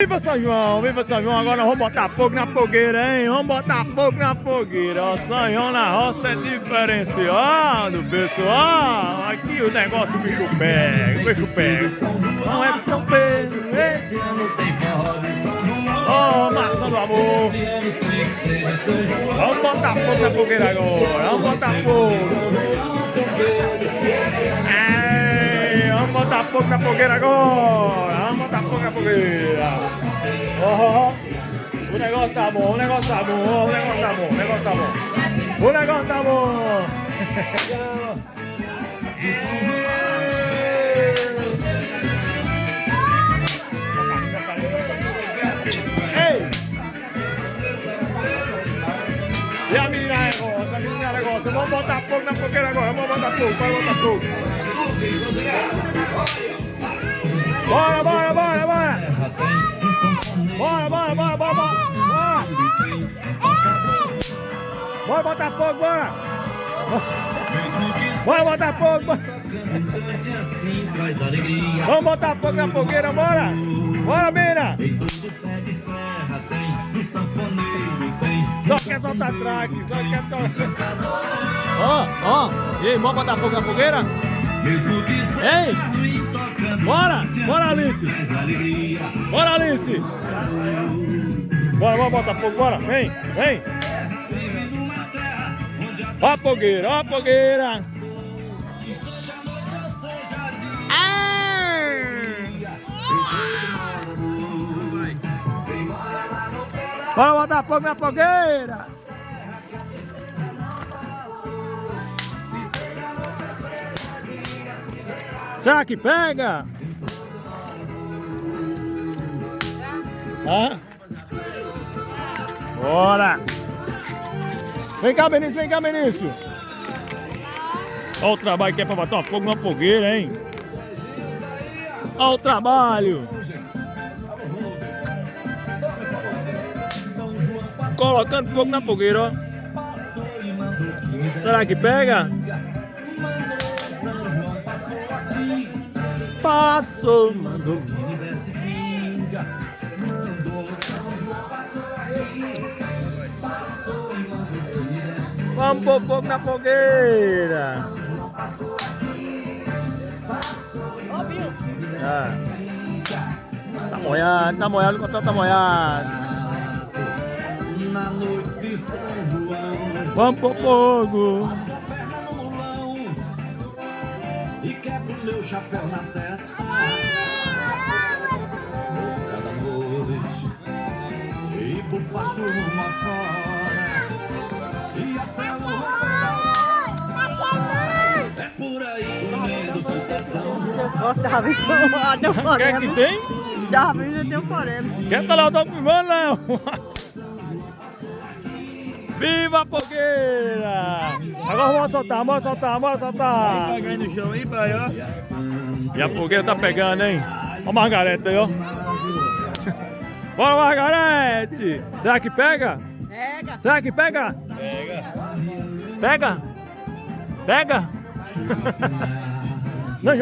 Viva São João, viva São João, agora nós vamos botar fogo na fogueira, hein? Vamos botar fogo na fogueira, ó, São João na roça é diferenciado, pessoal. Aqui o negócio, o bicho pega, o bicho pega. Não é São Pedro, esse ano tem forró de São João. Ó, maçã do amor. Vamos botar fogo na fogueira agora, vamos botar fogo. Vamos botar fogo na fogueira agora, vamos botar fogo na fogueira. O negócio tá bom, o negócio tá bom, o negócio tá bom, o negócio tá bom. O negócio tá bom. Ei! E a menina negócio, vamos botar fogo na fogueira agora, vamos botar fogo, vai botar fogo. Bora, bora, bora, bora! Bora, bora, bora, bora, bora! Bora botar fogo, bora! Bora botar fogo, bora! Vamos botar fogo na fogueira, bora! Bora, mina! Só quer soltar traque, só quer soltar... Ó, e aí, vamos botar fogo na fogueira? Ei! Bora! Bora, Alice! Bora, Alice! Bora, vamos botar fogo, bora! Vem, vem! Ó a fogueira, ó a fogueira! Bora botar fogo na fogueira! Será que pega? Hã? Bora! Vem cá, Benício, vem cá, Benício! Olha o trabalho que é pra botar fogo na fogueira, hein? Olha o trabalho! Colocando fogo na fogueira, ó. Será que pega? Passou, mandou. Vamos pôr fogo na fogueira. Tá molhado, o papel tá molhado. Vamos pôr fogo. E quebra o meu chapéu na testa. Cada noite e por baixo uma fora. E até o é por aí o medo do tensão. O que é que tem? Da vida deu problema. Quem tá lá, eu tô filmando, Léo. Viva a fogueira! Agora vamos soltar, vamos soltar, vamos soltar! Pega aí no chão aí, pai, ó. E a fogueira tá pegando, hein? Ó a Margarete aí, ó. Bora, Margarete! Será que pega? Pega. Será que pega? Pega. Pega? Pega? Não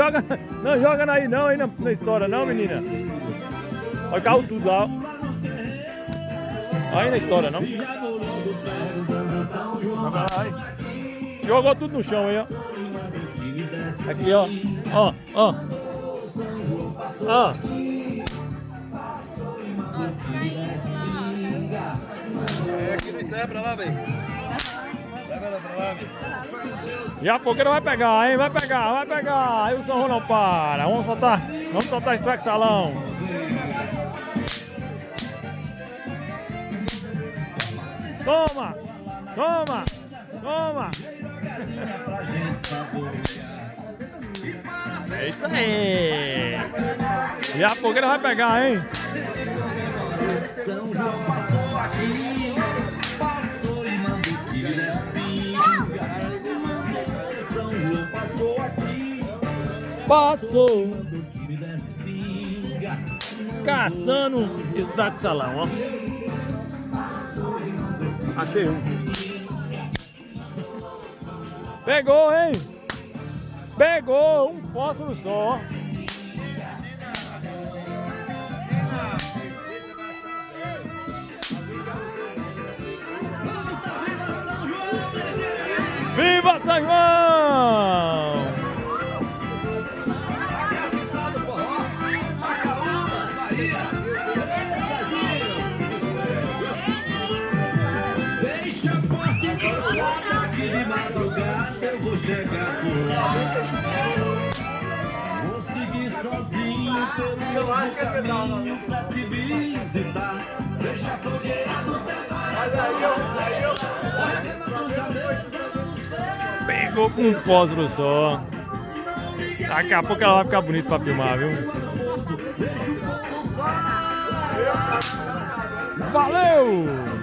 joga aí não, aí na história não, menina. Olha, caiu tudo lá. Aí na história não. Jogou tudo no chão aí, ó. Aqui, ó. Ó, ó. Ó. É aqui no estranho pra lá, velho. Leva ela pra lá, velho. E a fogueira vai pegar, hein? Vai pegar, vai pegar. Aí o som não para. Vamos soltar extrato salão. Toma! Toma! Toma! É isso aí! E a fogueira vai pegar, hein? São João passou aqui, passou e mandou que respinga. São João passou aqui, Passou! mandou que me despinga. Caçando extrato salão, ó. Achei um. Pegou, hein? Pegou um fósforo só. Bora, São João! Deixa a porta fechada que de madrugada eu vou chegar por lá. Vou seguir sozinho pelo caminho pra te visitar. Deixa a fogueira no Pegou com um fósforo só. Daqui a pouco ela vai ficar bonita pra filmar, viu? Valeu!